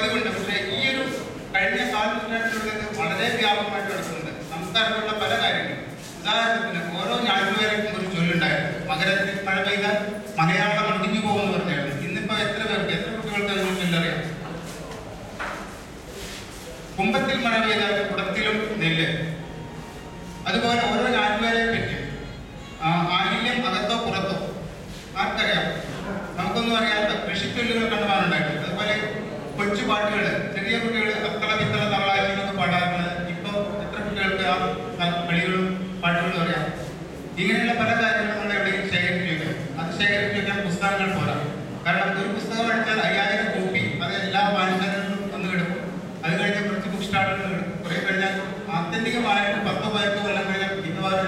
പതിവുണ്ട്. പക്ഷേ ഈ ഒരു കഴിഞ്ഞ കാലഘട്ടത്തിലുള്ളത് വളരെ വ്യാപകമായിട്ട് നടക്കുന്നുണ്ട്. സംസ്കാരത്തിലുള്ള പല കാര്യങ്ങളും. ഉദാഹരണത്തിന് ഓരോ ഞാറ്റുവേലയ്ക്കും ഒരു ചൊല്ലുണ്ടായിരുന്നു. മകരത്തിൽ മഴ പെയ്താൽ മലയാളം ഒടിഞ്ഞു പോകുമെന്ന് പറഞ്ഞായിരുന്നു. ഇന്നിപ്പോ എത്ര കുട്ടികൾക്ക് ചൊല്ലറിയാം? കുംഭത്തിൽ മഴ പെയ്താൽ കുടത്തിലും നെല്ല്. അതുപോലെ ഓരോ ഞാറ്റുവേലയെ പറ്റി ആയില്യം അകത്തോ പുറത്തോ ആർക്കറിയാം? നമുക്കൊന്നും അറിയാത്ത കൃഷിച്ചൊല്ലുകൾ കണ്ടുപോകാനുണ്ടായിട്ടുണ്ട്. അതുപോലെ കൊച്ചു പാട്ടുകൾ, ചെറിയ കുട്ടികൾ അത്തള പിത്തള തവളായൊക്കെ പാടാറുള്ളത്. ഇപ്പോൾ എത്ര കുട്ടികൾക്ക് ആ കളികളും പാട്ടുകളും അറിയാം? ഇങ്ങനെയുള്ള പല കാര്യങ്ങളും നമ്മൾ എവിടെയും ശേഖരിച്ചു വയ്ക്കും. അത് ശേഖരിച്ചു വയ്ക്കാൻ പുസ്തകങ്ങൾ പോരാ. കാരണം ഒരു പുസ്തകം അടിച്ചാൽ 5000 കോപ്പി അത് എല്ലാ വായനശാലകളിലും വന്ന് കിടക്കും. അത് കഴിഞ്ഞാൽ കുറച്ച് ബുക്ക് സ്റ്റാളുകൾ കിടക്കും. കുറെ കഴിഞ്ഞാൽ ആത്യന്തികമായിട്ട് 10-15 കൊല്ലം കഴിഞ്ഞാൽ മിക്കവാറും